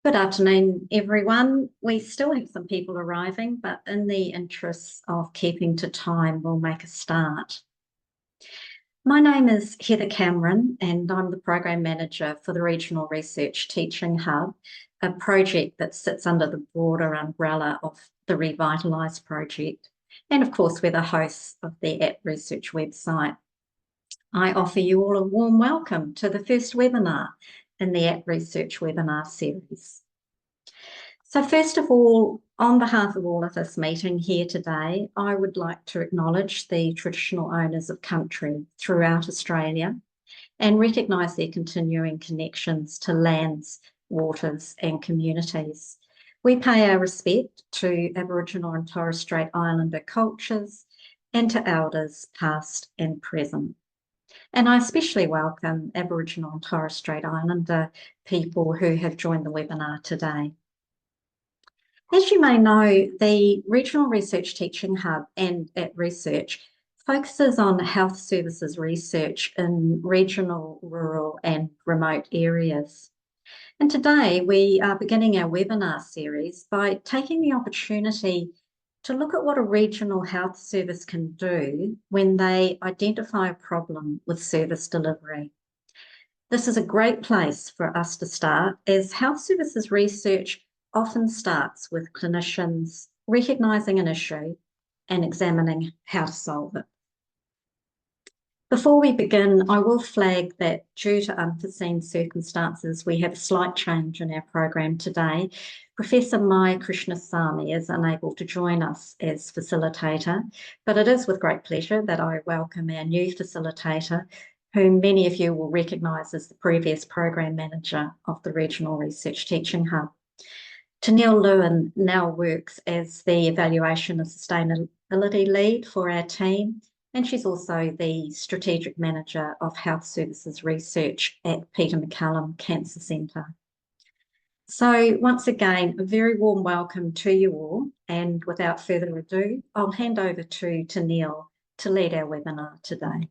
Good afternoon, everyone. We still have some people arriving, but in the interests of keeping to time, we'll make a start. My name is Heather Cameron, and I'm the Program Manager for the Regional Research Teaching Hub, a project that sits under the broader umbrella of the Revitalise project. And of course, we're the hosts of the App Research website. I offer you all a warm welcome to the first webinar in the App Research webinar series. So first of all, on behalf of all of us meeting here today, I would like to acknowledge the traditional owners of country throughout Australia and recognise their continuing connections to lands, waters and communities. We pay our respect to Aboriginal and Torres Strait Islander cultures and to elders past and present. And I especially welcome Aboriginal and Torres Strait Islander people who have joined the webinar today. As you may know, the Regional Research Teaching Hub and App Research focuses on health services research in regional, rural and remote areas. And today we are beginning our webinar series by taking the opportunity to look at what a regional health service can do when they identify a problem with service delivery. This is a great place for us to start, as health services research often starts with clinicians recognising an issue and examining how to solve it. Before we begin, I will flag that due to unforeseen circumstances, we have a slight change in our program today. Professor Mai Krishnasamy is unable to join us as facilitator, but it is with great pleasure that I welcome our new facilitator, whom many of you will recognise as the previous program manager of the Regional Research Teaching Hub. Tennille Lewin now works as the Evaluation and Sustainability Lead for our team, and she's also the Strategic Manager of Health Services Research at Peter MacCallum Cancer Centre. So once again, a very warm welcome to you all, and without further ado, I'll hand over to Tennille to lead our webinar today.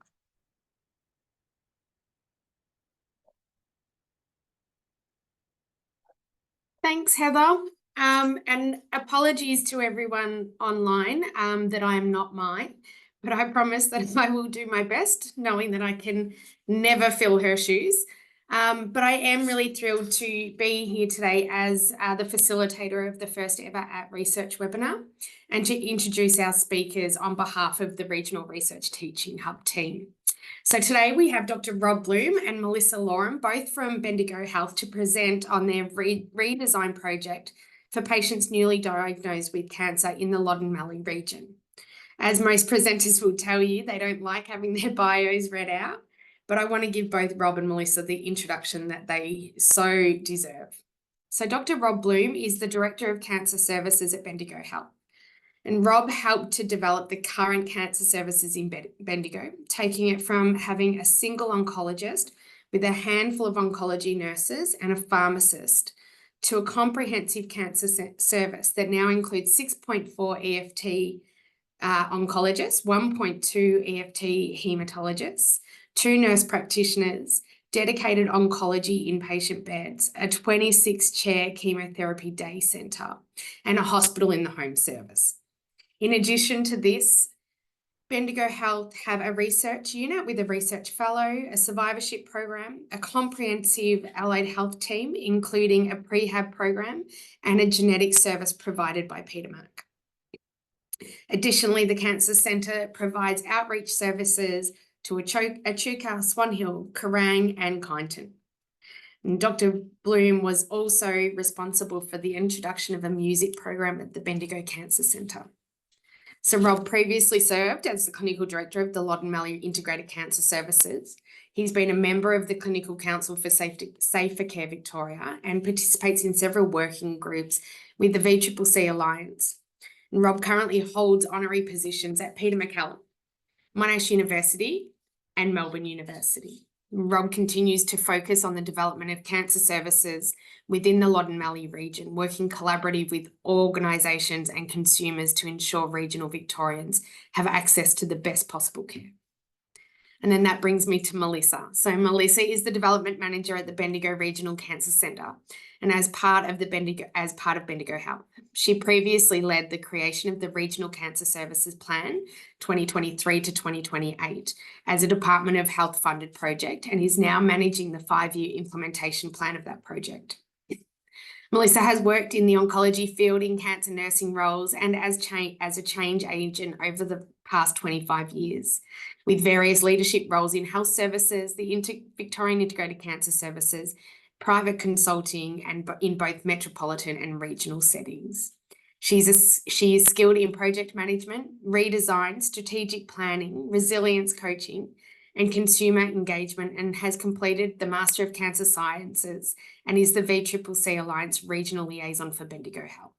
Thanks, Heather. And apologies to everyone online that I am not Mai, but I promise that I will do my best, knowing that I can never fill her shoes. But I am really thrilled to be here today as the facilitator of the first ever App Research webinar and to introduce our speakers on behalf of the Regional Research Teaching Hub team. So today we have Dr. Rob Bloom and Melissa Loram, both from Bendigo Health, to present on their Redesign project for patients newly diagnosed with cancer in the Loddon Mallee region. As most presenters will tell you, they don't like having their bios read out, but I want to give both Rob and Melissa the introduction that they so deserve. So Dr. Rob Bloom is the Director of Cancer Services at Bendigo Health. And Rob helped to develop the current cancer services in Bendigo, taking it from having a single oncologist with a handful of oncology nurses and a pharmacist to a comprehensive cancer service that now includes 6.4 EFT oncologists, 1.2 EFT haematologists, 2 nurse practitioners, dedicated oncology inpatient beds, a 26-chair chemotherapy day centre, and a hospital in the home service. In addition to this, Bendigo Health have a research unit with a research fellow, a survivorship program, a comprehensive allied health team, including a prehab program, and a genetic service provided by Peter Mac. Additionally, the Cancer Centre provides outreach services to Echuca, Swan Hill, Kerrang and Kyneton. And Dr. Bloom was also responsible for the introduction of a music program at the Bendigo Cancer Centre. So Rob previously served as the Clinical Director of the Loddon Mallee Integrated Cancer Services. He's been a member of the Clinical Council for Safer Care Victoria and participates in several working groups with the VCCC Alliance. And Rob currently holds honorary positions at Peter MacCallum, Monash University and Melbourne University. Rob continues to focus on the development of cancer services within the Loddon Mallee region, working collaboratively with organisations and consumers to ensure regional Victorians have access to the best possible care. And then that brings me to Melissa. So Melissa is the development manager at the Bendigo Regional Cancer Centre, and as part of Bendigo Health. She previously led the creation of the Regional Cancer Services Plan 2023 to 2028 as a Department of Health funded project, and is now managing the 5-year implementation plan of that project. Melissa has worked in the oncology field in cancer nursing roles and as a change agent over the past 25 years, with various leadership roles in health services, the Victorian Integrated Cancer Services, private consulting, and in both metropolitan and regional settings. She is skilled in project management, redesign, strategic planning, resilience coaching, and consumer engagement, and has completed the Master of Cancer Sciences and is the VCCC Alliance Regional Liaison for Bendigo Health.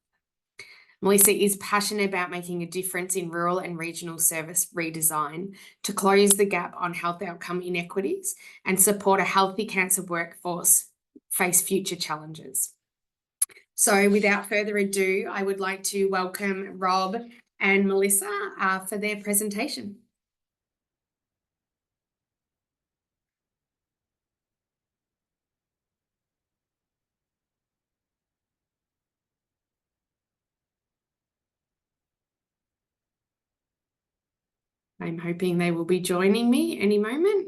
Melissa is passionate about making a difference in rural and regional service redesign to close the gap on health outcome inequities and support a healthy cancer workforce face future challenges. So without further ado, I would like to welcome Rob and Melissa for their presentation. I'm hoping they will be joining me any moment.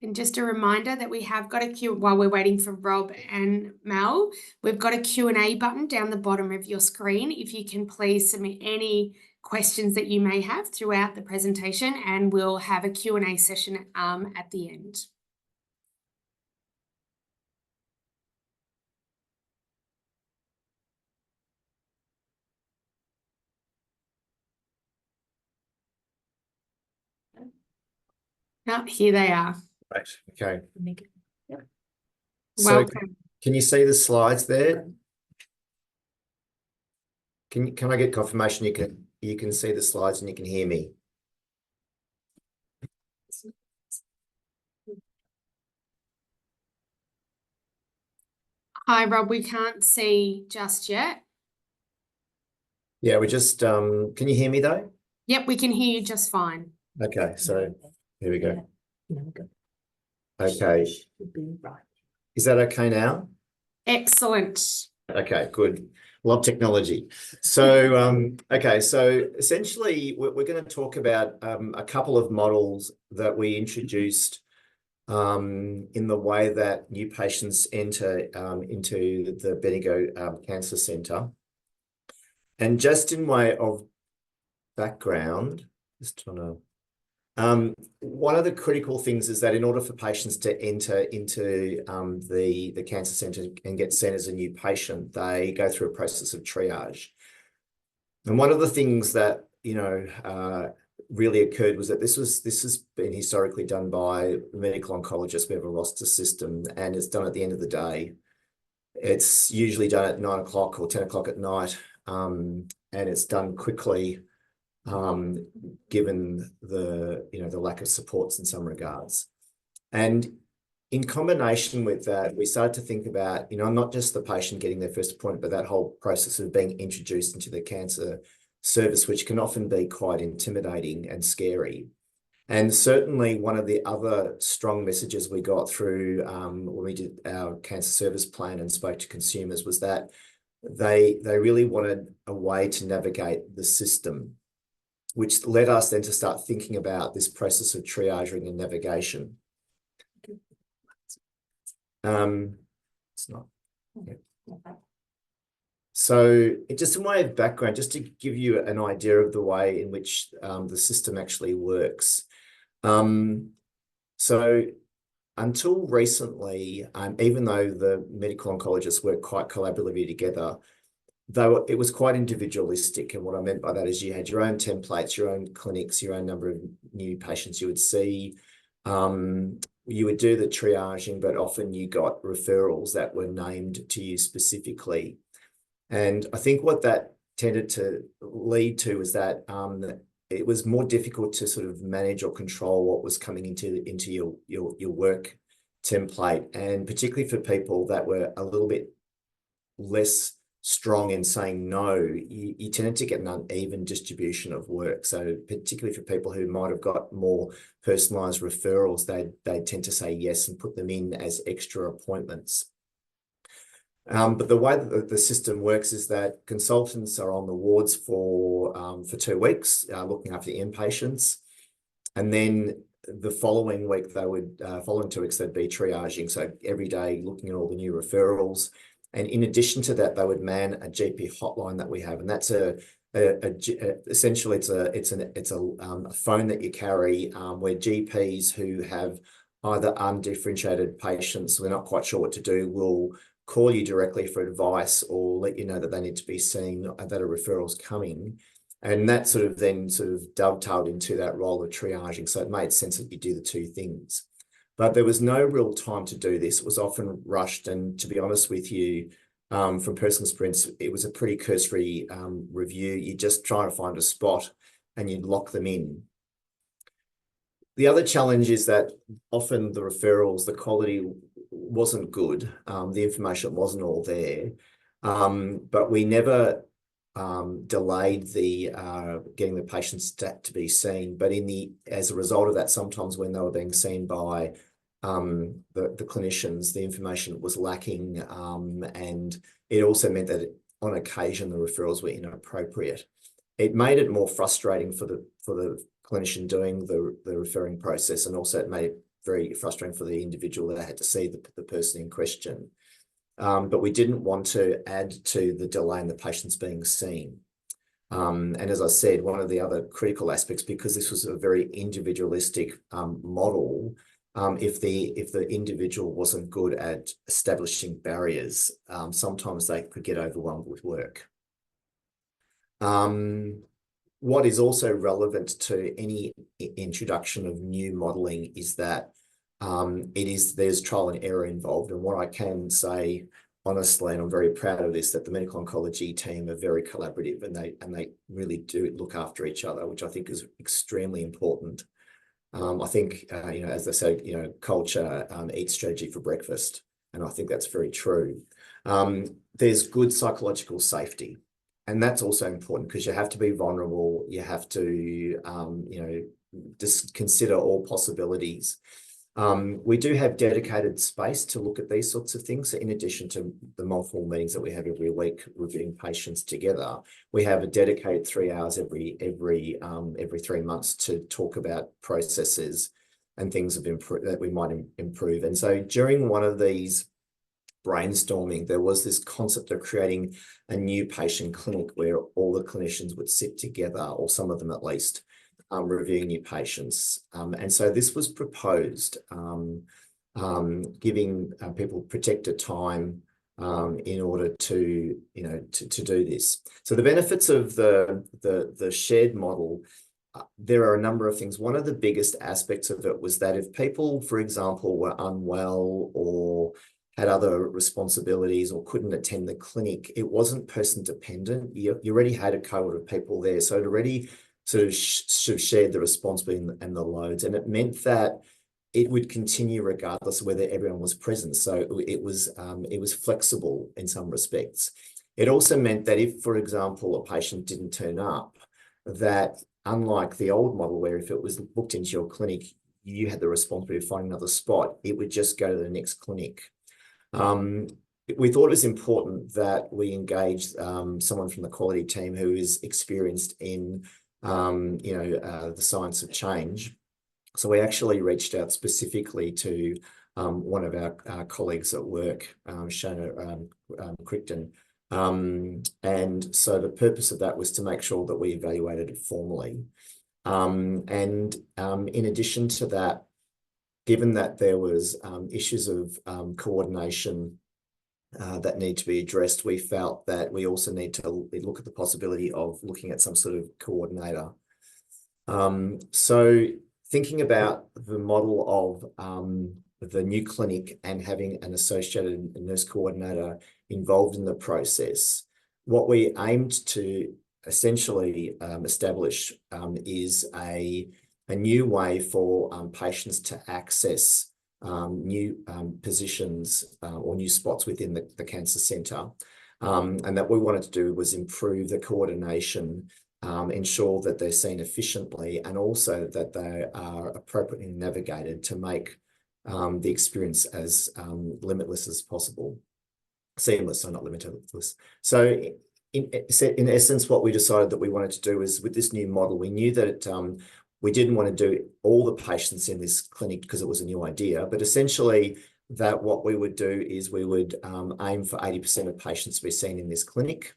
And just a reminder that we have got while we're waiting for Rob and Mel, we've got a Q&A button down the bottom of your screen. If you can please submit any questions that you may have throughout the presentation, and we'll have a Q&A session at the end. Oh, here they are. Right. Okay. Yep. So Welcome. can you see the slides there? Can I get confirmation you can see the slides and you can hear me? Hi, Rob. We can't see just yet. Yeah, we just can you hear me though? Yep, we can hear you just fine. Okay, so here we go. Okay. Is that okay now? Excellent. Okay, good. Love technology. So, okay, so essentially we're going to talk about a couple of models that we introduced in the way that new patients enter into the Bendigo Cancer Centre. And just in way of background, just trying to one of the critical things is that in order for patients to enter into the cancer centre and get seen as a new patient, they go through a process of triage. And one of the things that, really occurred was that this has been historically done by medical oncologists. We have a roster system and it's done at the end of the day. It's usually done at 9 o'clock or 10 o'clock at night, and it's done quickly, given the lack of supports in some regards. And in combination with that, we started to think about, not just the patient getting their first appointment, but that whole process of being introduced into the cancer service, which can often be quite intimidating and scary. And certainly one of the other strong messages we got through when we did our cancer service plan and spoke to consumers was that they really wanted a way to navigate the system, which led us then to start thinking about this process of triaging and navigation. It's not. Yeah. So just in way of background, just to give you an idea of the way in which the system actually works. So until recently, even though the medical oncologists work quite collaboratively together, though it was quite individualistic. And what I meant by that is you had your own templates, your own clinics, your own number of new patients you would see. You would do the triaging, but often you got referrals that were named to you specifically. And I think what that tended to lead to is that it was more difficult to sort of manage or control what was coming into your work template, and particularly for people that were a little bit less strong in saying no, you tended to get an uneven distribution of work. So particularly for people who might have got more personalised referrals, they tend to say yes and put them in as extra appointments. But the way that the system works is that consultants are on the wards for 2 weeks, looking after the inpatients, and then the following week following 2 weeks they'd be triaging. So every day looking at all the new referrals, and in addition to that, they would man a GP hotline that we have, and that's essentially it's a phone that you carry where GPs who have either undifferentiated patients, so they're not quite sure what to do, will call you directly for advice or let you know that they need to be seen, that a referral's coming. And that sort of dovetailed into that role of triaging. So it made sense that you do the two things. But there was no real time to do this. It was often rushed. And to be honest with you, from personal experience, it was a pretty cursory review. You just try to find a spot and you'd lock them in. The other challenge is that often the referrals, the quality wasn't good. The information wasn't all there, but we never delayed the getting the patients to be seen. But as a result of that, sometimes when they were being seen by the clinicians, the information was lacking, and it also meant that on occasion the referrals were inappropriate. It made it more frustrating for the clinician doing the referring process, and also it made it very frustrating for the individual that had to see the person in question. But we didn't want to add to the delay in the patients being seen. And as I said, one of the other critical aspects, because this was a very individualistic model, if the individual wasn't good at establishing barriers, sometimes they could get overwhelmed with work. What is also relevant to any introduction of new modelling is that there's trial and error involved. And what I can say honestly, and I'm very proud of this, that the medical oncology team are very collaborative, and they really do look after each other, which I think is extremely important. I think as they say, culture eats strategy for breakfast, and I think that's very true. There's good psychological safety. And that's also important because you have to be vulnerable. You have to, just consider all possibilities. We do have dedicated space to look at these sorts of things. So in addition to the multiple meetings that we have every week reviewing patients together, we have a dedicated 3 hours every 3 months to talk about processes and things that we might improve. And so during one of these brainstorming, there was this concept of creating a new patient clinic where all the clinicians would sit together, or some of them at least, reviewing new patients. And so this was proposed, giving people protected time in order to do this. So the benefits of the shared model, there are a number of things. One of the biggest aspects of it was that if people, for example, were unwell or had other responsibilities or couldn't attend the clinic, it wasn't person dependent. You already had a cohort of people there, so it already sort of shared the responsibility and the loads, and it meant that it would continue regardless of whether everyone was present. So it was flexible in some respects. It also meant that if, for example, a patient didn't turn up, that unlike the old model where if it was booked into your clinic, you had the responsibility of finding another spot, it would just go to the next clinic. We thought it was important that we engaged someone from the quality team who is experienced in the science of change. So we actually reached out specifically to one of our colleagues at work, Shona Crichton. And so the purpose of that was to make sure that we evaluated it formally. In addition to that, given that there was issues of coordination that need to be addressed, we felt that we also need to look at the possibility of looking at some sort of coordinator. So thinking about the model of the new clinic and having an associated nurse coordinator involved in the process, what we aimed to essentially establish is a new way for patients to access new positions or new spots within the cancer centre. And that we wanted to do was improve the coordination, ensure that they're seen efficiently, and also that they are appropriately navigated to make the experience as limitless as possible. Seamless, so not limitless. So in essence, what we decided that we wanted to do is, with this new model, we knew that we didn't want to do all the patients in this clinic because it was a new idea, but essentially that what we would do is we would aim for 80% of patients to be seen in this clinic,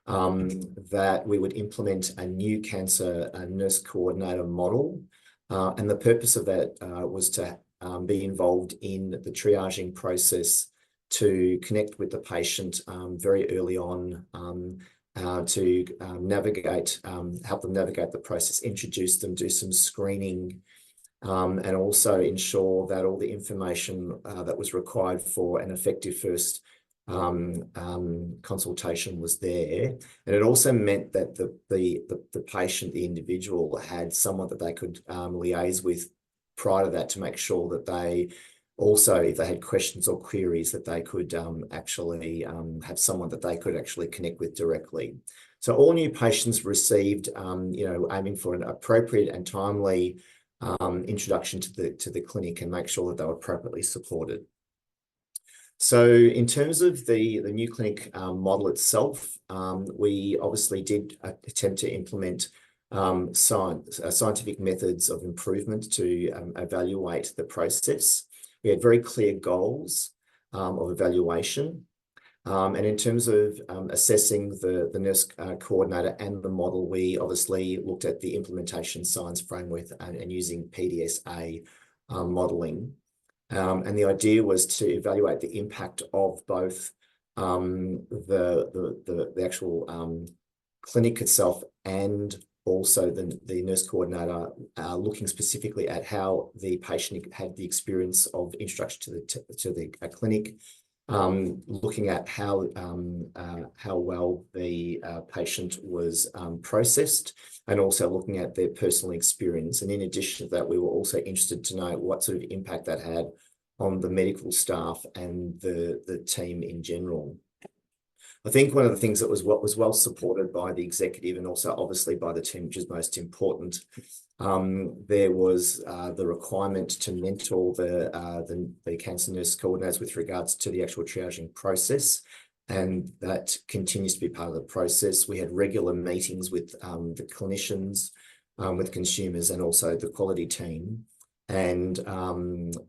that we would implement a new cancer nurse coordinator model. And the purpose of that was to be involved in the triaging process, to connect with the patient very early on, to navigate, help them navigate the process, introduce them, do some screening, and also ensure that all the information that was required for an effective first consultation was there. And it also meant that the patient, the individual, had someone that they could liaise with prior to that, to make sure that they also, if they had questions or queries, that they could actually have someone that they could actually connect with directly. So all new patients received, aiming for an appropriate and timely introduction to the clinic, and make sure that they were appropriately supported. So in terms of the new clinic model itself, we obviously did attempt to implement scientific methods of improvement to evaluate the process. We had very clear goals of evaluation. And in terms of assessing the nurse coordinator and the model, we obviously looked at the implementation science framework and using PDSA modeling. And the idea was to evaluate the impact of both the actual clinic itself, and also the nurse coordinator, looking specifically at how the patient had the experience of introduction to the clinic, looking at how well the patient was processed, and also looking at their personal experience. And in addition to that, we were also interested to know what sort of impact that had on the medical staff and the team in general. I think one of the things that was well supported by the executive, and also obviously by the team, which is most important, there was the requirement to mentor the cancer nurse coordinators with regards to the actual triaging process, and that continues to be part of the process. We had regular meetings with the clinicians, with consumers, and also the quality team. And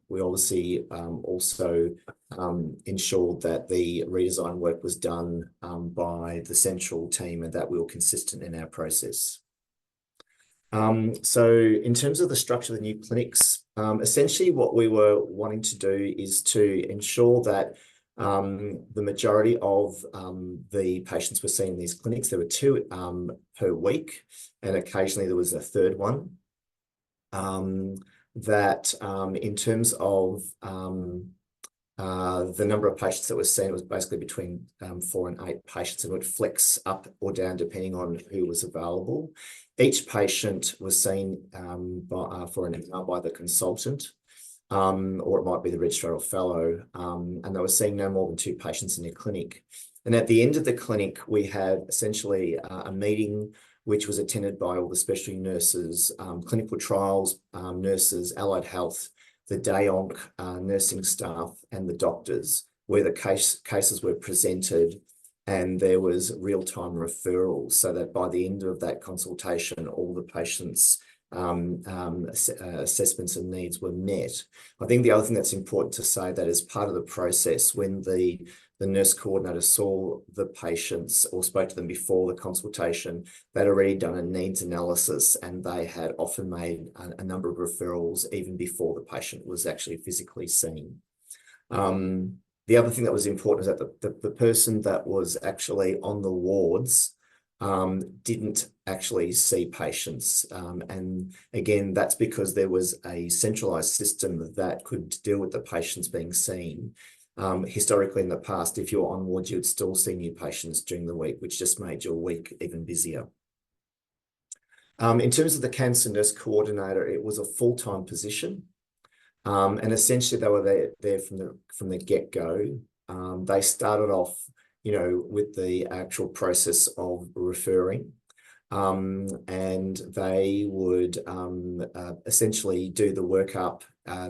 we obviously also ensured that the redesign work was done by the central team, and that we were consistent in our process. So in terms of the structure of the new clinics, essentially what we were wanting to do is to ensure that the majority of the patients were seen in these clinics. There were 2 per week, and occasionally there was a third one. That in terms of the number of patients that were seen, it was basically between 4 and 8 patients, and would flex up or down depending on who was available. Each patient was seen for an hour by the consultant, or it might be the registrar or fellow, and they were seeing no more than 2 patients in their clinic. And at the end of the clinic, we had essentially a meeting which was attended by all the specialty nurses, clinical trials nurses, allied health, the day-onc nursing staff, and the doctors, where the cases were presented, and there was real-time referrals, so that by the end of that consultation, all the patients' assessments and needs were met. I think the other thing that's important to say, that as part of the process, when the nurse coordinator saw the patients or spoke to them before the consultation, they'd already done a needs analysis, and they had often made a number of referrals even before the patient was actually physically seen. The other thing that was important is that the person that was actually on the wards didn't actually see patients. And again, that's because there was a centralized system that could deal with the patients being seen. Historically, in the past, if you're on wards, you'd still see new patients during the week, which just made your week even busier. In terms of the cancer nurse coordinator, it was a full-time position. And essentially they were there from the get-go. They started off, with the actual process of referring. And they would essentially do the workup.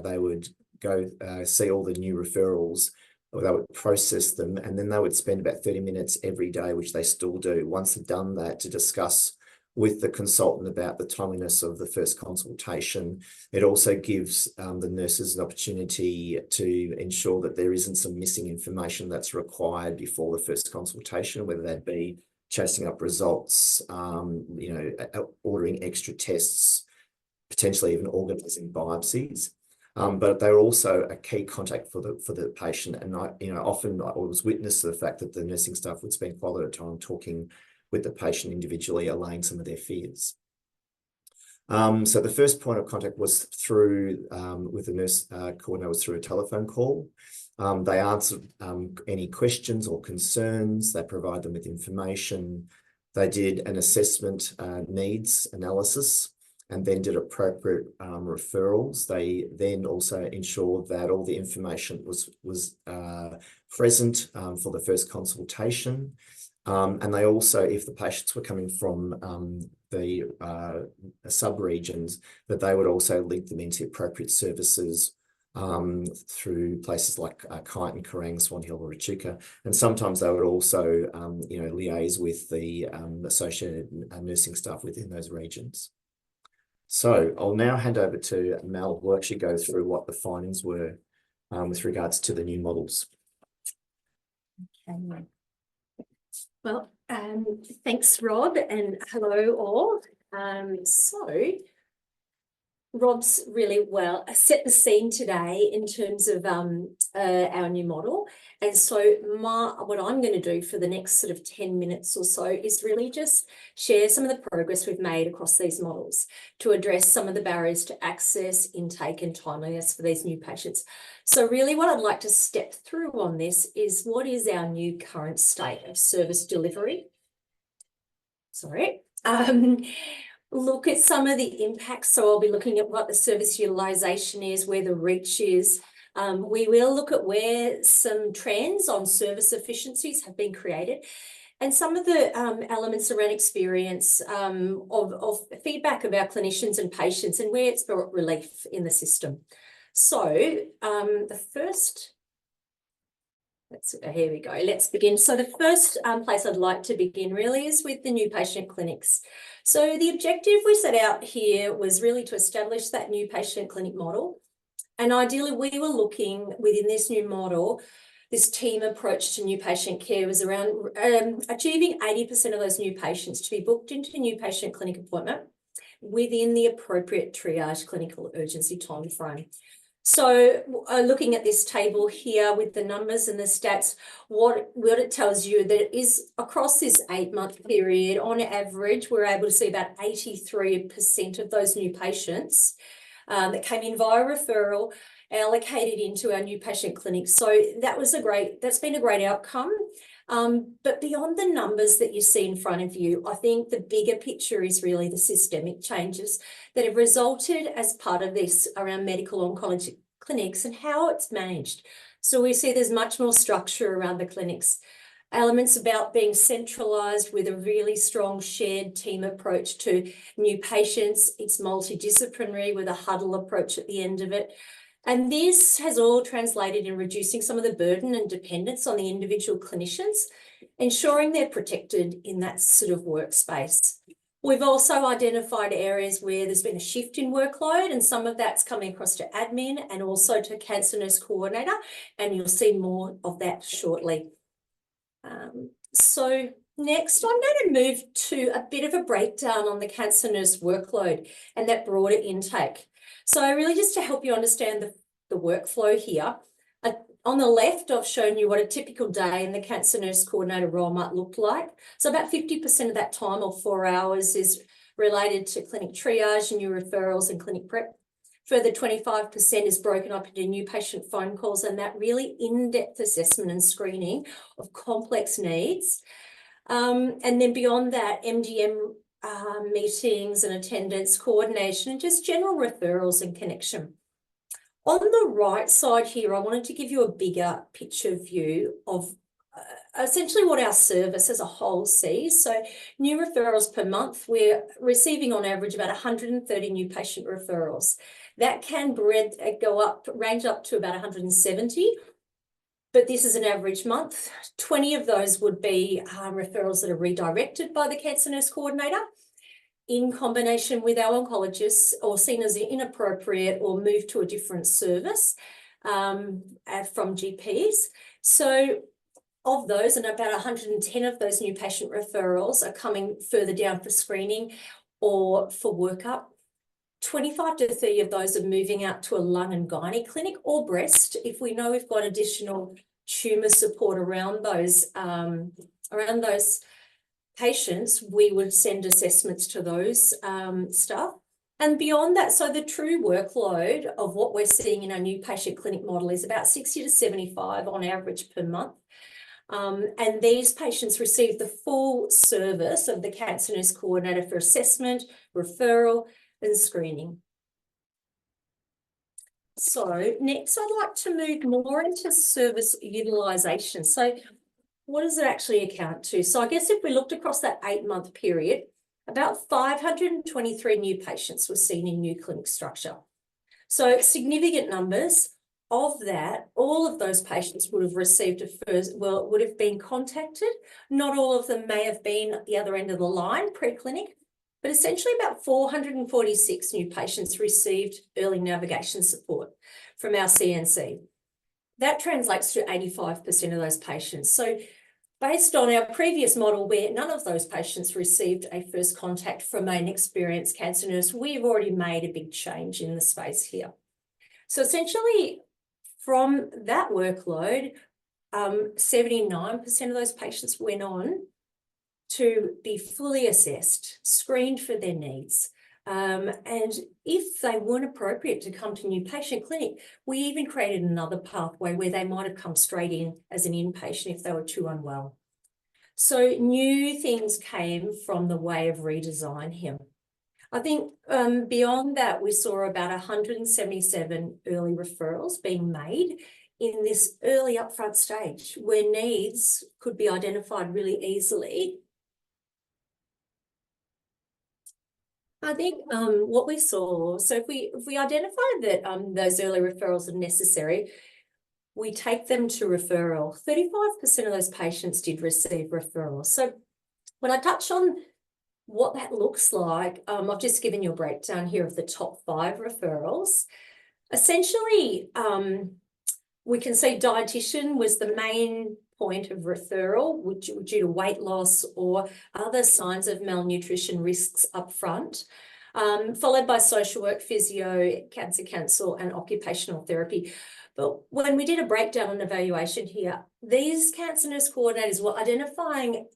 They would go see all the new referrals, or they would process them, and then they would spend about 30 minutes every day, which they still do, once they've done that, to discuss with the consultant about the timeliness of the first consultation. It also gives the nurses an opportunity to ensure that there isn't some missing information that's required before the first consultation, whether that be chasing up results, ordering extra tests, potentially even organising biopsies. But they're also a key contact for the patient. And often I was witness to the fact that the nursing staff would spend quite a lot of time talking with the patient individually, allaying some of their fears. So the first point of contact was through, with the nurse coordinator, was through a telephone call. They answered any questions or concerns. They provide them with information. They did an assessment needs analysis, and then did appropriate referrals. They then also ensured that all the information was present for the first consultation. And they also, if the patients were coming from the sub-regions, that they would also link them into appropriate services through places like Kyneton, Kerang, Swan Hill, or Echuca. And sometimes they would also, liaise with the associated nursing staff within those regions. So I'll now hand over to Mel, who will actually go through what the findings were with regards to the new models. Okay. Well, thanks, Rob, and hello all. So Rob's really well set the scene today in terms of our new model. And so what I'm going to do for the next sort of 10 minutes or so is really just share some of the progress we've made across these models to address some of the barriers to access, intake, and timeliness for these new patients. So really what I'd like to step through on this is what is our new current state of service delivery. Sorry. Look at some of the impacts. So I'll be looking at what the service utilisation is, where the reach is. We will look at where some trends on service efficiencies have been created, and some of the elements around experience of feedback of our clinicians and patients, and where it's brought relief in the system. So the first, here we go, let's begin. So the first place I'd like to begin really is with the new patient clinics. So the objective we set out here was really to establish that new patient clinic model. And ideally we were looking within this new model, this team approach to new patient care was around achieving 80% of those new patients to be booked into a new patient clinic appointment within the appropriate triage clinical urgency time frame. So looking at this table here with the numbers and the stats, what it tells you that is across this 8-month period, on average, we're able to see about 83% of those new patients that came in via referral allocated into our new patient clinics. So that's been a great outcome. But beyond the numbers that you see in front of you, I think the bigger picture is really the systemic changes that have resulted as part of this around medical oncology clinics and how it's managed. So we see there's much more structure around the clinics, elements about being centralised with a really strong shared team approach to new patients. It's multidisciplinary with a huddle approach at the end of it. And this has all translated in reducing some of the burden and dependence on the individual clinicians, ensuring they're protected in that sort of workspace. We've also identified areas where there's been a shift in workload, and some of that's coming across to admin and also to cancer nurse coordinator, and you'll see more of that shortly. So next, I'm going to move to a bit of a breakdown on the cancer nurse workload and that broader intake. So really just to help you understand the workflow here, on the left, I've shown you what a typical day in the cancer nurse coordinator role might look like. So about 50% of that time, or 4 hours, is related to clinic triage, new referrals and clinic prep. Further 25% is broken up into new patient phone calls and that really in-depth assessment and screening of complex needs. And then beyond that, MDM meetings and attendance coordination and just general referrals and connection. On the right side here, I wanted to give you a bigger picture view of essentially what our service as a whole sees. So new referrals per month, we're receiving on average about 130 new patient referrals. That can range up to about 170, but this is an average month. 20 of those would be referrals that are redirected by the cancer nurse coordinator in combination with our oncologists, or seen as inappropriate or moved to a different service from GPs. So of those, and about 110 of those new patient referrals are coming further down for screening or for workup. 25 to 30 of those are moving out to a lung and gynae clinic or breast if we know we've got additional tumour support around those patients. We would send assessments to those staff. And beyond that, so the true workload of what we're seeing in our new patient clinic model is about 60 to 75 on average per month. And these patients receive the full service of the cancer nurse coordinator for assessment, referral, and screening. So next, I'd like to move more into service utilisation. So what does it actually account to? So I guess if we looked across that 8-month period, about 523 new patients were seen in new clinic structure. So significant numbers. Of that, all of those patients would have received would have been contacted. Not all of them may have been at the other end of the line pre-clinic, but essentially about 446 new patients received early navigation support from our CNC. That translates to 85% of those patients. So based on our previous model where none of those patients received a first contact from an experienced cancer nurse, we've already made a big change in the space here. So essentially, from that workload, 79% of those patients went on to be fully assessed, screened for their needs. And if they weren't appropriate to come to new patient clinic, we even created another pathway where they might have come straight in as an inpatient if they were too unwell. So new things came from the way of redesign here. I think beyond that, we saw about 177 early referrals being made in this early upfront stage where needs could be identified really easily. I think what we saw, so if we identify that those early referrals are necessary, we take them to referral. 35% of those patients did receive referrals. So when I touch on what that looks like, I've just given you a breakdown here of the top 5 referrals. Essentially, we can see dietitian was the main point of referral due to weight loss or other signs of malnutrition risks up front, followed by social work, physio, cancer counsel, and occupational therapy. But when we did a breakdown and evaluation here, these cancer nurse coordinators were identifying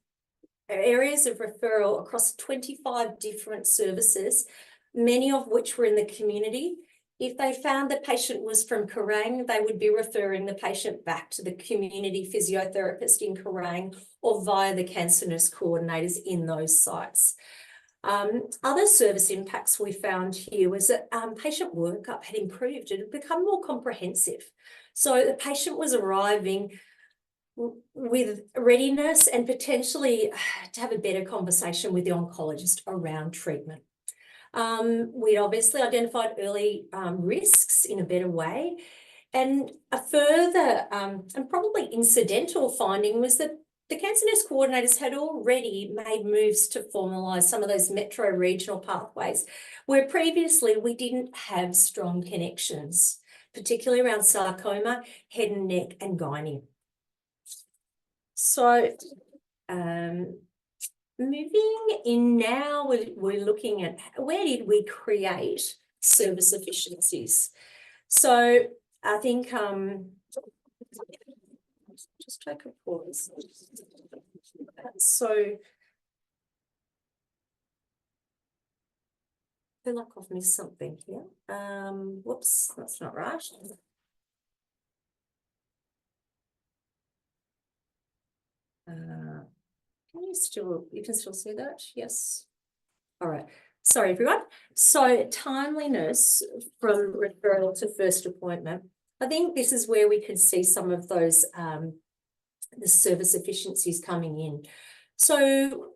areas of referral across 25 different services, many of which were in the community. If they found the patient was from Kerrang, they would be referring the patient back to the community physiotherapist in Kerrang or via the cancer nurse coordinators in those sites. Other service impacts we found here was that patient workup had improved. It had become more comprehensive. So the patient was arriving with readiness and potentially to have a better conversation with the oncologist around treatment. We obviously identified early risks in a better way. And a further and probably incidental finding was that the cancer nurse coordinators had already made moves to formalise some of those metro regional pathways where previously we didn't have strong connections, particularly around sarcoma, head and neck, and gynae. So moving in now, we're looking at where did we create service efficiencies? So I think, just take a pause. So I feel like I've missed something here. Whoops, that's not right. You can still see that? Yes. All right. Sorry, everyone. So timeliness from referral to first appointment. I think this is where we could see some of those the service efficiencies coming in. So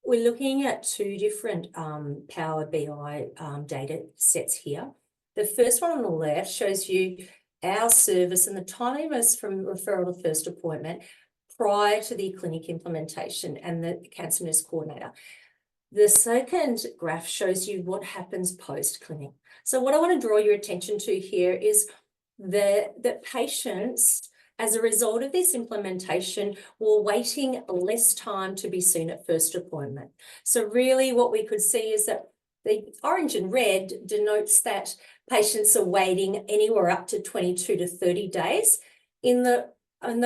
we're looking at two different Power BI data sets here. The first one on the left shows you our service and the timeliness from referral to first appointment prior to the clinic implementation and the cancer nurse coordinator. The second graph shows you what happens post-clinic. So what I want to draw your attention to here is that patients, as a result of this implementation, were waiting less time to be seen at first appointment. So really what we could see is that the orange and red denotes that patients are waiting anywhere up to 22 to 30 days. In the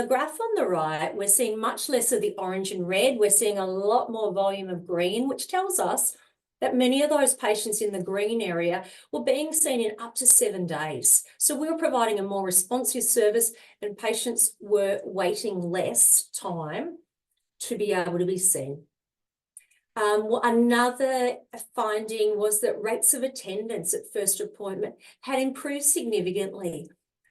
graph on the right, we're seeing much less of the orange and red. We're seeing a lot more volume of green, which tells us that many of those patients in the green area were being seen in up to 7 days. So we were providing a more responsive service and patients were waiting less time to be able to be seen. Another finding was that rates of attendance at first appointment had improved significantly.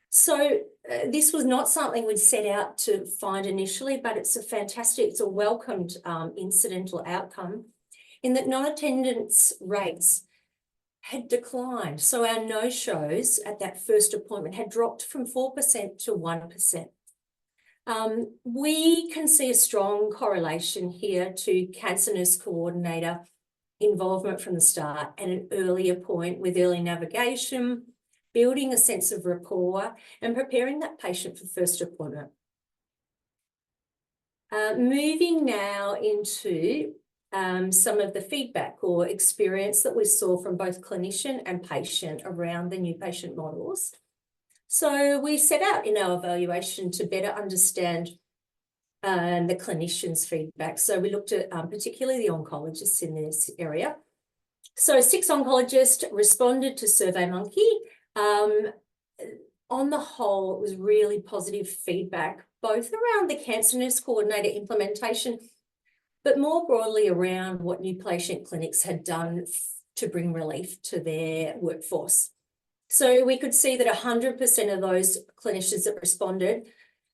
So this was not something we'd set out to find initially, but it's a welcomed incidental outcome in that non-attendance rates had declined. So our no-shows at that first appointment had dropped from 4% to 1%. We can see a strong correlation here to cancer nurse coordinator involvement from the start and an earlier point with early navigation, building a sense of rapport and preparing that patient for first appointment. Moving now into some of the feedback or experience that we saw from both clinician and patient around the new patient models. So we set out in our evaluation to better understand the clinician's feedback. So we looked at particularly the oncologists in this area. So 6 oncologists responded to SurveyMonkey. On the whole, it was really positive feedback, both around the cancer nurse coordinator implementation, but more broadly around what new patient clinics had done to bring relief to their workforce. So we could see that 100% of those clinicians that responded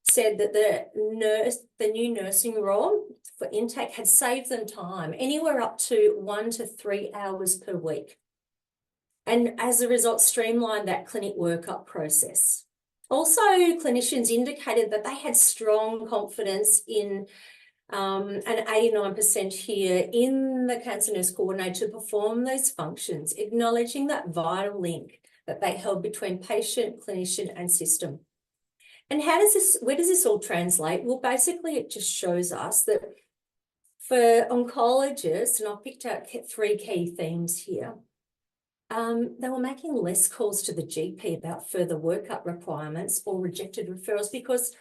said that the new nursing role for intake had saved them time, anywhere up to 1 to 3 hours per week. And as a result, streamlined that clinic workup process. Also, clinicians indicated that they had strong confidence in an 89% here in the cancer nurse coordinator to perform those functions, acknowledging that vital link that they held between patient, clinician, and system. And where does this all translate? Well, basically, it just shows us that for oncologists, and I've picked out 3 key themes here, they were making less calls to the GP about further workup requirements or rejected referrals because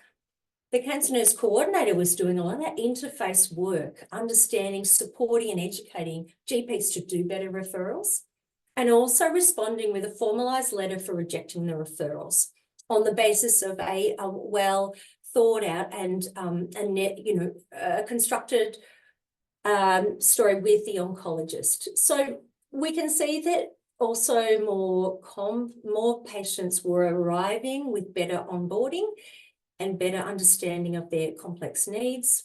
the cancer nurse coordinator was doing a lot of that interface work, understanding, supporting and educating GPs to do better referrals, and also responding with a formalised letter for rejecting the referrals on the basis of a well thought out and constructed story with the oncologist. So we can see that also more patients were arriving with better onboarding and better understanding of their complex needs.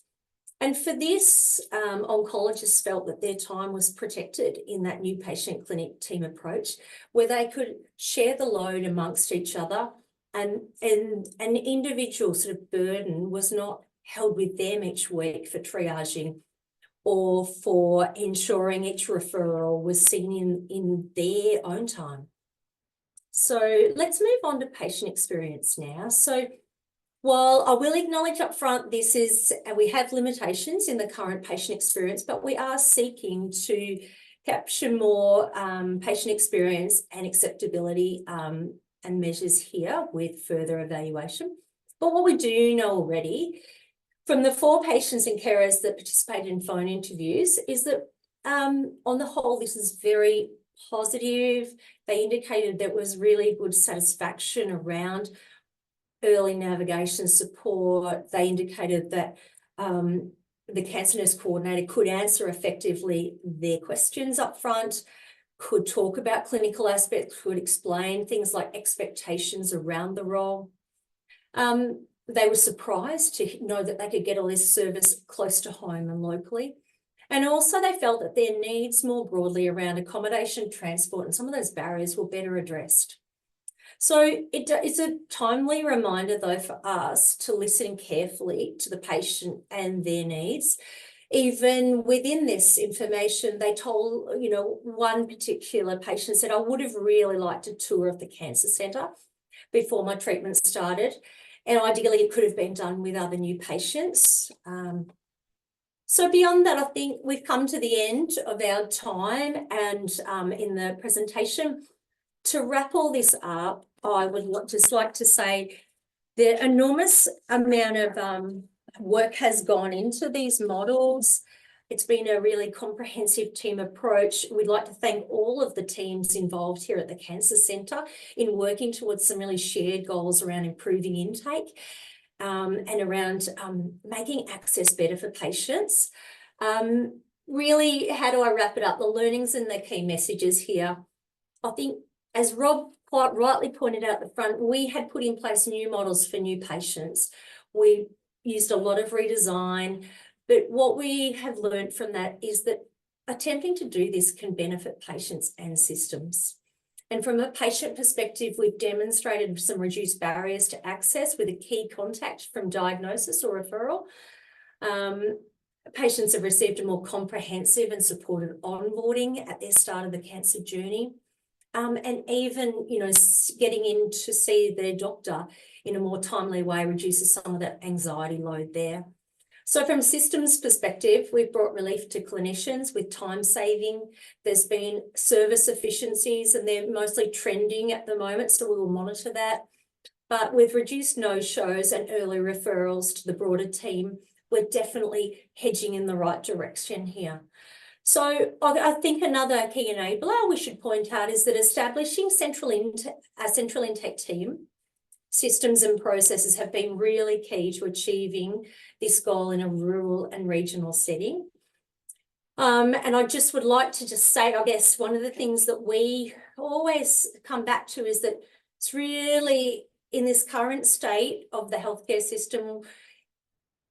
And for this, oncologists felt that their time was protected in that new patient clinic team approach, where they could share the load amongst each other, and an individual sort of burden was not held with them each week for triaging or for ensuring each referral was seen in their own time. So let's move on to patient experience now. So while I will acknowledge up front, we have limitations in the current patient experience, but we are seeking to capture more patient experience and acceptability and measures here with further evaluation. But what we do know already from the 4 patients and carers that participated in phone interviews is that on the whole, this is very positive. They indicated there was really good satisfaction around early navigation support. They indicated that the cancer nurse coordinator could answer effectively their questions up front, could talk about clinical aspects, could explain things like expectations around the role. they were surprised to know that they could get all this service close to home and locally. And also they felt that their needs more broadly around accommodation, transport, and some of those barriers were better addressed. So it's a timely reminder, though, for us to listen carefully to the patient and their needs. Even within this information, they told, one particular patient said, I would have really liked a tour of the cancer centre before my treatment started. And ideally, it could have been done with other new patients. So beyond that, I think we've come to the end of our time, and in the presentation. To wrap all this up, I would just like to say the enormous amount of work has gone into these models. It's been a really comprehensive team approach. We'd like to thank all of the teams involved here at the Cancer Centre in working towards some really shared goals around improving intake and around making access better for patients. Really, how do I wrap it up? The learnings and the key messages here. I think, as Rob quite rightly pointed out at the front, we had put in place new models for new patients. We used a lot of redesign, but what we have learned from that is that attempting to do this can benefit patients and systems. And from a patient perspective, we've demonstrated some reduced barriers to access with a key contact from diagnosis or referral. Patients have received a more comprehensive and supported onboarding at their start of the cancer journey. And even, getting in to see their doctor in a more timely way reduces some of that anxiety load there. So from systems perspective, we've brought relief to clinicians with time saving. There's been service efficiencies, and they're mostly trending at the moment, so we will monitor that. But with reduced no-shows and early referrals to the broader team, we're definitely hedging in the right direction here. So I think another key enabler we should point out is that establishing a central intake team, systems and processes have been really key to achieving this goal in a rural and regional setting. And I just would like to just say, I guess, one of the things that we always come back to is that it's really in this current state of the healthcare system,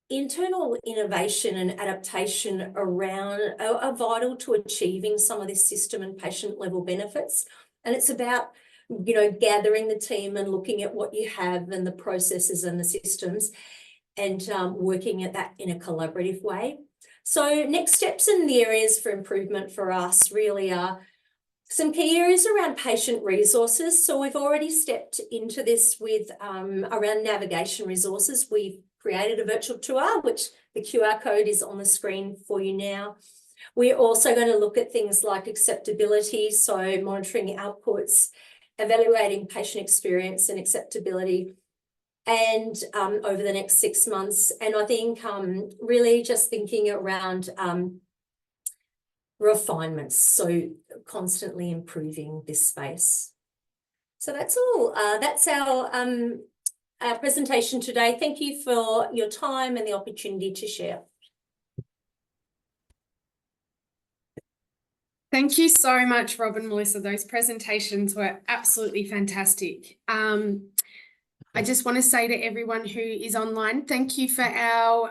internal innovation and adaptation around are vital to achieving some of this system and patient level benefits. And it's about, gathering the team and looking at what you have and the processes and the systems and working at that in a collaborative way. So next steps in the areas for improvement for us really are some key areas around patient resources. So we've already stepped into this with around navigation resources. We've created a virtual tour, which the QR code is on the screen for you now. We're also going to look at things like acceptability, so monitoring outputs, evaluating patient experience and acceptability, and over the next 6 months. And I think really just thinking around refinements, so constantly improving this space. So that's all. That's our presentation today. Thank you for your time and the opportunity to share. Thank you so much, Rob and Melissa. Those presentations were absolutely fantastic. I just want to say to everyone who is online, thank you for our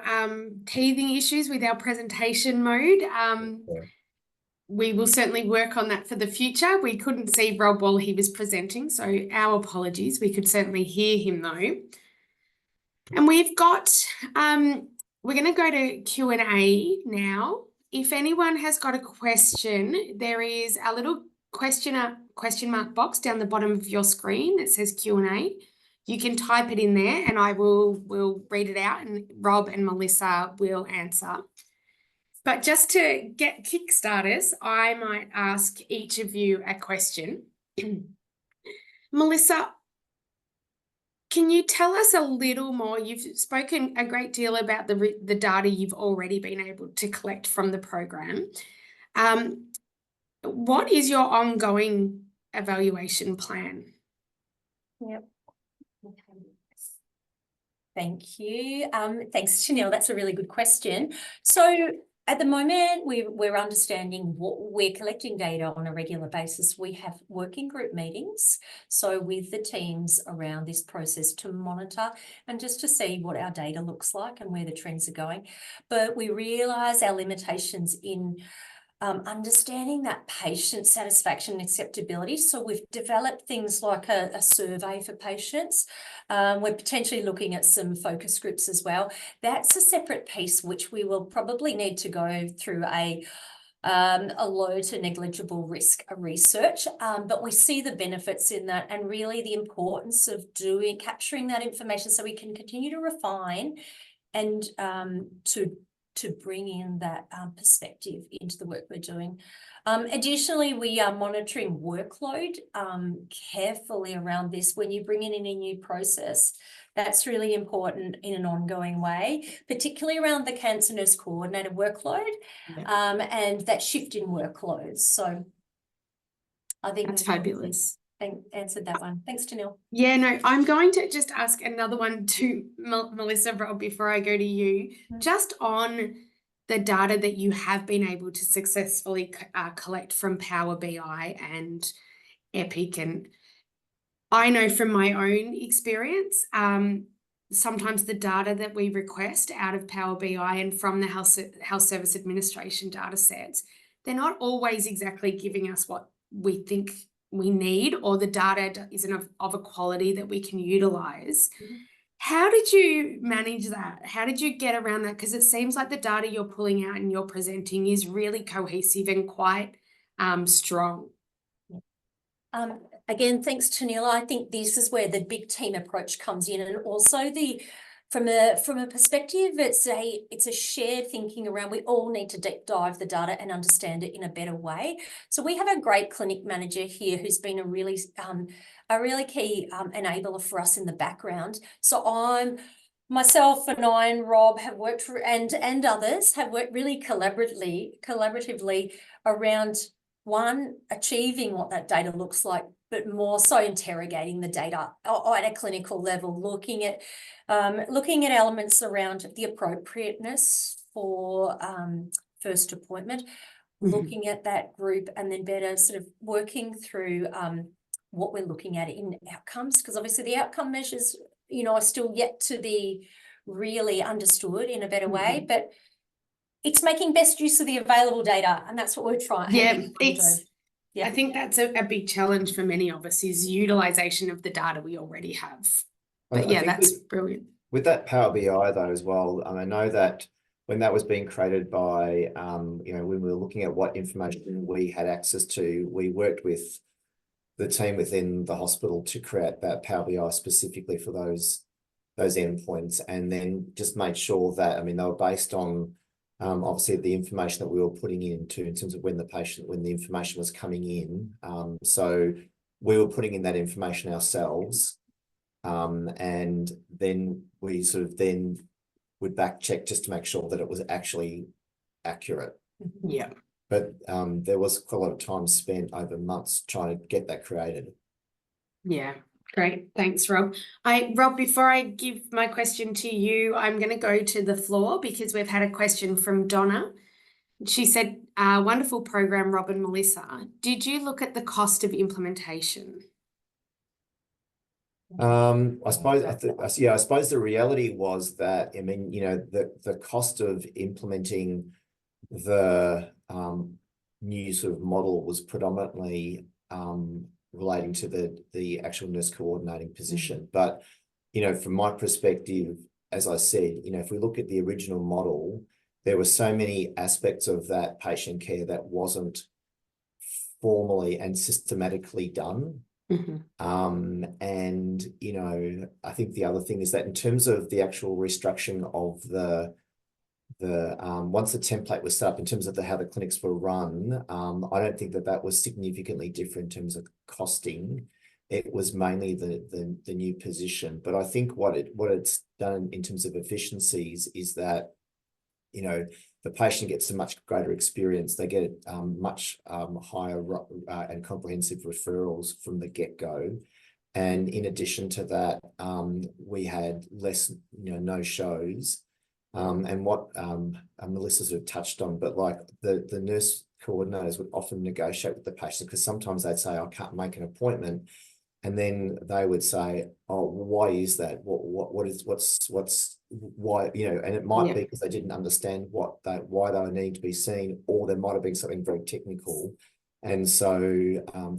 teething issues with our presentation mode. We will certainly work on that for the future. We couldn't see Rob while he was presenting, so our apologies. We could certainly hear him though. And we've got, we're going to go to Q&A now. If anyone has got a question, there is a little question mark box down the bottom of your screen that says Q&A. You can type it in there and I will read it out and Rob and Melissa will answer. But just to get kickstarters, I might ask each of you a question. Melissa, can you tell us a little more? You've spoken a great deal about the data you've already been able to collect from the program. What is your ongoing evaluation plan? Yep. Okay. Thank you. Thanks, Chanel. That's a really good question. So At the moment, we're understanding what we're collecting data on a regular basis. We have working group meetings, so with the teams around this process to monitor and just to see what our data looks like and where the trends are going. But we realise our limitations in understanding that patient satisfaction and acceptability. So we've developed things like a survey for patients. We're potentially looking at some focus groups as well. That's a separate piece which we will probably need to go through a low to negligible risk research, but we see the benefits in that and really the importance of capturing that information so we can continue to refine and to bring in that perspective into the work we're doing. Additionally, we are monitoring workload carefully around this. When you bring in a new process, that's really important in an ongoing way, particularly around the cancer nurse coordinator workload, and that shift in workloads. So I think that's fabulous. Answered that one. Thanks, Janelle. Yeah, no, I'm going to just ask another one to Melissa, Rob, before I go to you, just on the data that you have been able to successfully collect from Power BI and Epic. And I know from my own experience, sometimes the data that we request out of Power BI and from the Health Service Administration data sets, they're not always exactly giving us what we think we need, or the data isn't of a quality that we can utilize. How did you manage that? How did you get around that? Because it seems like the data you're pulling out and you're presenting is really cohesive and quite strong. Again, thanks, Tanila. I think this is where the big team approach comes in, and also from a perspective, it's a shared thinking around. We all need to deep dive the data and understand it in a better way. So we have a great clinic manager here who's been a really key enabler for us in the background. So myself and Rob have worked and others have worked really collaboratively around achieving what that data looks like, but more so interrogating the data at a clinical level, looking at elements around the appropriateness for first appointment, looking at that group, and then better sort of working through what we're looking at in outcomes, because obviously the outcome measures, are still yet to be really understood in a better way, but it's making best use of the available data, and that's what we're trying to do. I think that's a big challenge for many of us, is utilization of the data we already have. But that's brilliant. With that Power BI though as well, I know that when that was being created by, when we were looking at what information we had access to, we worked with the team within the hospital to create that Power BI specifically for those endpoints, and then just made sure that, they were based on obviously the information that we were putting in terms of when the information was coming in. So we were putting in that information ourselves, and then we would back check just to make sure that it was actually accurate. Yeah. But there was quite a lot of time spent over months trying to get that created. Yeah. Great. Thanks, Rob. Rob, before I give my question to you, I'm going to go to the floor because we've had a question from Donna. She said, wonderful program, Rob and Melissa. Did you look at the cost of implementation? I suppose the reality was that, the cost of implementing the new sort of model was predominantly relating to the actual nurse coordinating position. But, from my perspective, as I said, if we look at the original model, there were so many aspects of that patient care that wasn't formally and systematically done. And, I think the other thing is that in terms of the actual restructuring of the once the template was set up in terms of how the clinics were run, I don't think that was significantly different in terms of costing. It was mainly the new position. But I think what it's done in terms of efficiencies is that, the patient gets a much greater experience. They get much higher and comprehensive referrals from the get-go. And in addition to that, we had less, no shows. and what Melissa sort of touched on, but like the nurse coordinators would often negotiate with the patient, because sometimes they'd say, I can't make an appointment. And then they would say, oh, why is that? Why, you know, and it might be because they didn't understand why they were needing to be seen, or there might have been something very technical. And so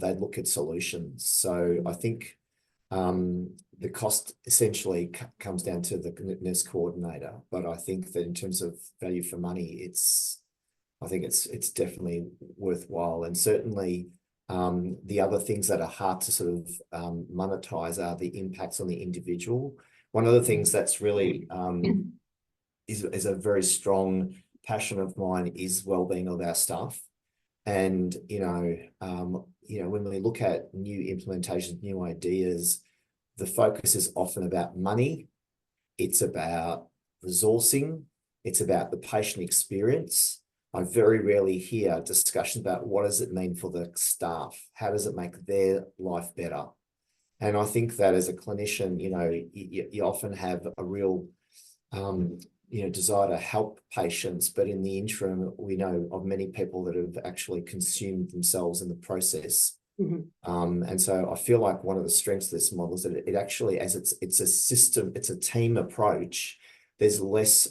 they'd look at solutions. So I think the cost essentially comes down to the nurse coordinator, but I think that in terms of value for money, I think it's definitely worthwhile. And certainly the other things that are hard to sort of monetize are the impacts on the individual. One of the things that's really is a very strong passion of mine is well-being of our staff. And when we look at new implementations, new ideas, the focus is often about money. It's about resourcing. It's about the patient experience. I very rarely hear discussion about what does it mean for the staff? How does it make their life better? And I think that as a clinician, you often have a real, desire to help patients, but in the interim, we know of many people that have actually consumed themselves in the process. And so I feel like one of the strengths of this model is that it actually, as it's a system, it's a team approach, there's less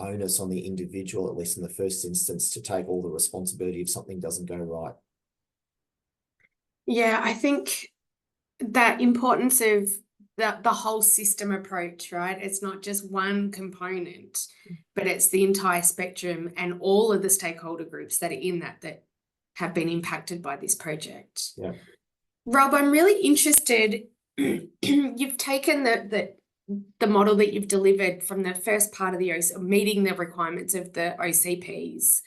onus on the individual, at least in the first instance, to take all the responsibility if something doesn't go right. Yeah, I think that importance of the whole system approach, right? It's not just one component, but it's the entire spectrum and all of the stakeholder groups that are in that have been impacted by this project. Yeah. Rob, I'm really interested. You've taken the model that you've delivered from the first part of the meeting the requirements of the OCPs.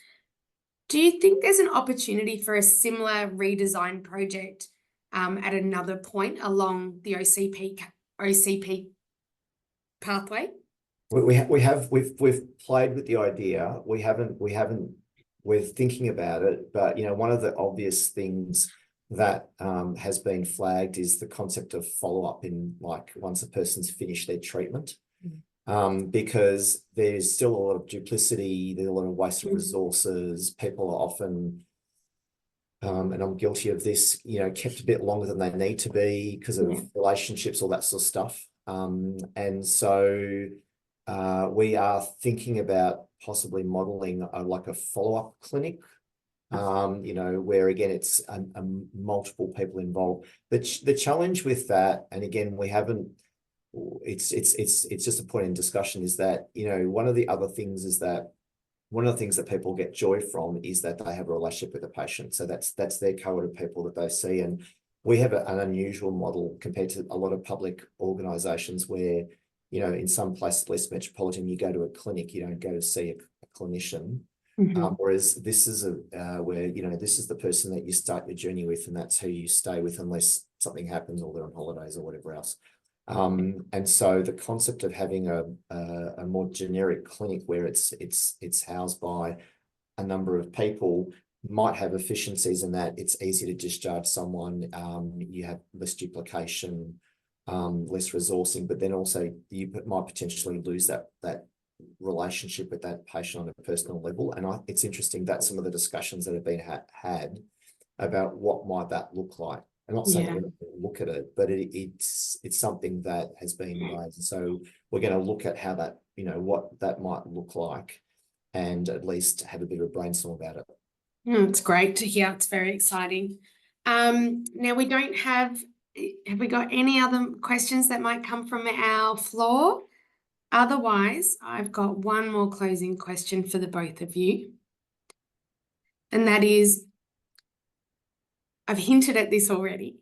Do you think there's an opportunity for a similar redesign project at another point along the OCP pathway? We've played with the idea. We're thinking about it, but one of the obvious things that has been flagged is the concept of follow-up in, like, once a person's finished their treatment. Because there's still a lot of duplicity, there's a lot of waste of resources. People are often, and I'm guilty of this, kept a bit longer than they need to be because of relationships, all that sort of stuff. And so we are thinking about possibly modeling like a follow-up clinic, where again it's multiple people involved. The challenge with that, and again we haven't, it's just a point in discussion, is that one of the things that people get joy from is that they have a relationship with the patient. So that's their cohort of people that they see. And we have an unusual model compared to a lot of public organizations where in some places less metropolitan, you go to a clinic, you don't go to see a clinician. Whereas this is where this is the person that you start your journey with, and that's who you stay with unless something happens or they're on holidays or whatever else. And so the concept of having a more generic clinic where it's housed by a number of people might have efficiencies in that it's easy to discharge someone. You have less duplication, less resourcing, but then also you might potentially lose that relationship with that patient on a personal level. And it's interesting that some of the discussions that have been had about what might that look like. I'm not saying we're going to look at it, but it's something that has been raised. And so we're going to look at how that, what that might look like, and at least have a bit of a brainstorm about it. It's great to hear. It's very exciting. Now we don't have we got any other questions that might come from our floor? Otherwise, I've got one more closing question for the both of you. And that is, I've hinted at this already.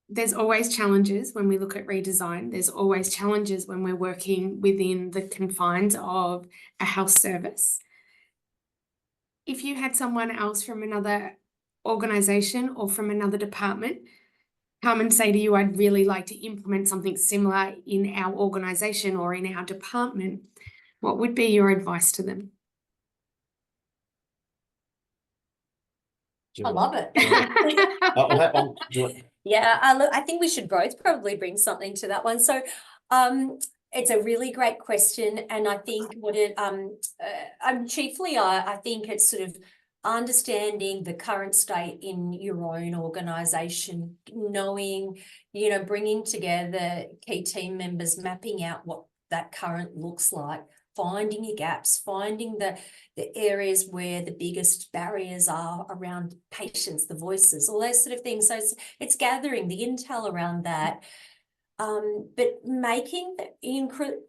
There's always challenges when we look at redesign. There's always challenges when we're working within the confines of a health service. If you had someone else from another organisation or from another department come and say to you, I'd really like to implement something similar in our organisation or in our department, what would be your advice to them? I love it. Do it. Yeah, I think we should both probably bring something to that one. So It's a really great question, and I think what it chiefly I think it's sort of understanding the current state in your own organisation, knowing, you know, bringing together key team members, mapping out what that current looks like, finding your gaps, finding the areas where the biggest barriers are around patients, the voices, all those sort of things. So it's gathering the intel around that. But making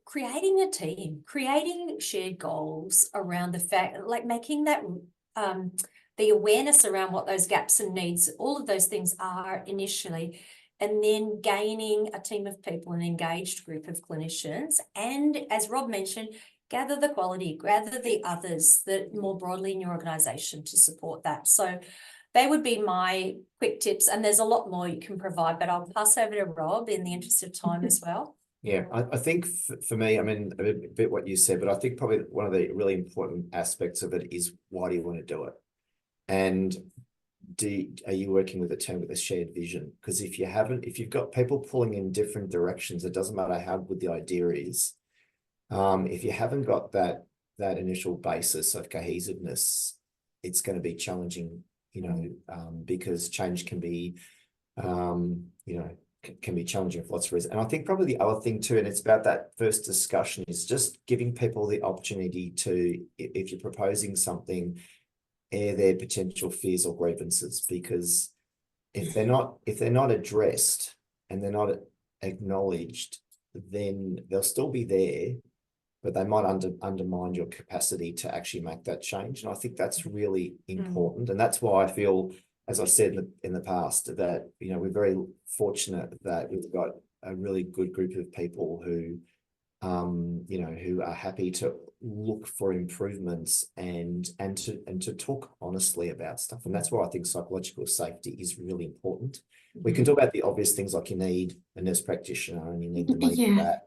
creating a team, creating shared goals around the fact, like making that the awareness around what those gaps and needs, all of those things are initially, and then gaining a team of people, an engaged group of clinicians, and as Rob mentioned, gather the quality, gather the others that more broadly in your organisation to support that. So they would be my quick tips, and there's a lot more you can provide, but I'll pass over to Rob in the interest of time as well. Yeah, I think for me, I mean, a bit what you said, but I think probably one of the really important aspects of it is, why do you want to do it? And are you working with a team with a shared vision? Because if you've got people pulling in different directions, it doesn't matter how good the idea is. If you haven't got that initial basis of cohesiveness, it's going to be challenging, you know, because change can be, you know, can be challenging for lots of reasons. And I think probably the other thing too, and it's about that first discussion, is just giving people the opportunity to, if you're proposing something, air their potential fears or grievances, because if they're not addressed and they're not acknowledged, then they'll still be there, but they might undermine your capacity to actually make that change. And I think that's really important. And that's why I feel, as I've said in the past, that, you know, we're very fortunate that we've got a really good group of people who, you know, who are happy to look for improvements and to talk honestly about stuff. And that's why I think psychological safety is really important. We can talk about the obvious things, like you need a nurse practitioner and you need the money for that.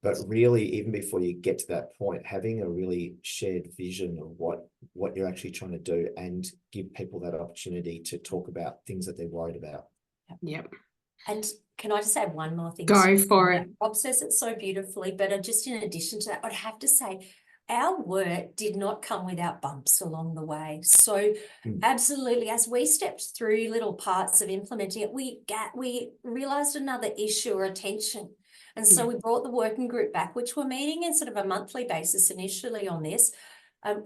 But really, even before you get to that point, having a really shared vision of what you're actually trying to do, and give people that opportunity to talk about things that they're worried about. Yep. And can I just add one more thing? Go for it. Rob says it so beautifully, but just in addition to that, I'd have to say our work did not come without bumps along the way. So absolutely, as we stepped through little parts of implementing it, we realised another issue or a tension. And so we brought the working group back, which we're meeting in sort of a monthly basis initially on this.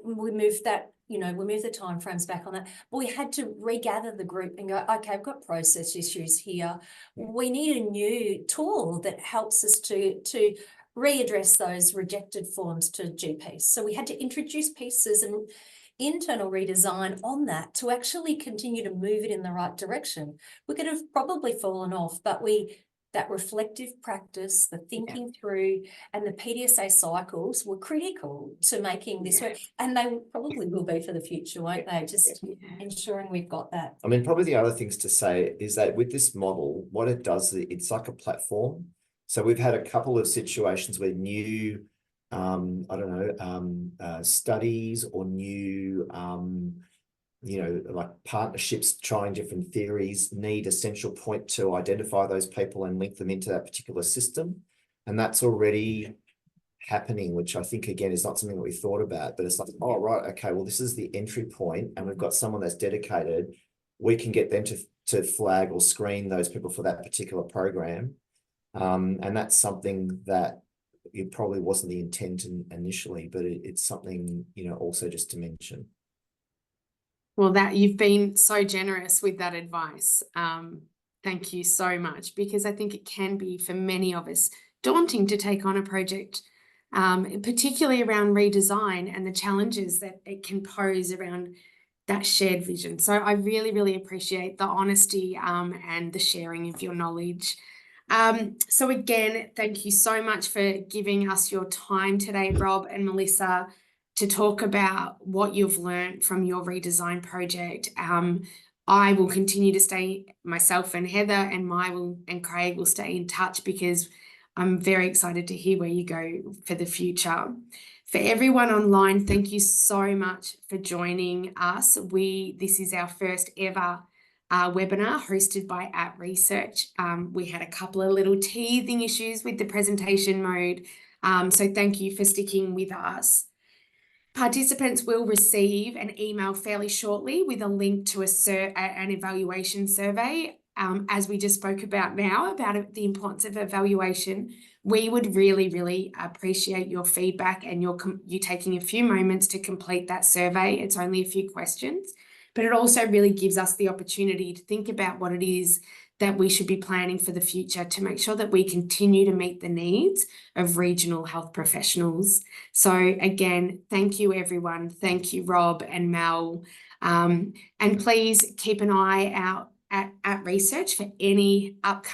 We moved that, you know, we moved the timeframes back on that. But we had to regather the group and go, okay, I've got process issues here. We need a new tool that helps us to readdress those rejected forms to GPs. So we had to introduce pieces and internal redesign on that to actually continue to move it in the right direction. We could have probably fallen off, but that reflective practice, the thinking through, and the PDSA cycles were critical to making this work. And they probably will be for the future, won't they? Just ensuring we've got that. I mean, probably the other things to say is that with this model, what it does, it's like a platform. So we've had a couple of situations where new, studies or new, you know, like partnerships trying different theories need a central point to identify those people and link them into that particular system. And that's already happening, which I think, again, is not something that we thought about, but it's like, oh, right, okay, well, this is the entry point and we've got someone that's dedicated. We can get them to flag or screen those people for that particular program. And that's something that it probably wasn't the intent initially, but it's something, you know, also just to mention. Well, that you've been so generous with that advice. Thank you so much, because I think it can be, for many of us, daunting to take on a project, particularly around redesign and the challenges that it can pose around that shared vision. So I really, really appreciate the honesty and the sharing of your knowledge. So again, thank you so much for giving us your time today, Rob and Melissa, to talk about what you've learned from your redesign project. I will continue to stay, myself and Heather and Craig will stay in touch, because I'm very excited to hear where you go for the future. For everyone online, thank you so much for joining us. This is our first ever webinar hosted by @Research. We had a couple of little teething issues with the presentation mode, So thank you for sticking with us. Participants will receive an email fairly shortly with a link to an evaluation survey. As we just spoke about now, about the importance of evaluation, we would really, really appreciate your feedback and you taking a few moments to complete that survey. It's only a few questions, but it also really gives us the opportunity to think about what it is that we should be planning for the future to make sure that we continue to meet the needs of regional health professionals. So again, thank you everyone. Thank you, Rob and Mel. And please keep an eye out at research for any upcoming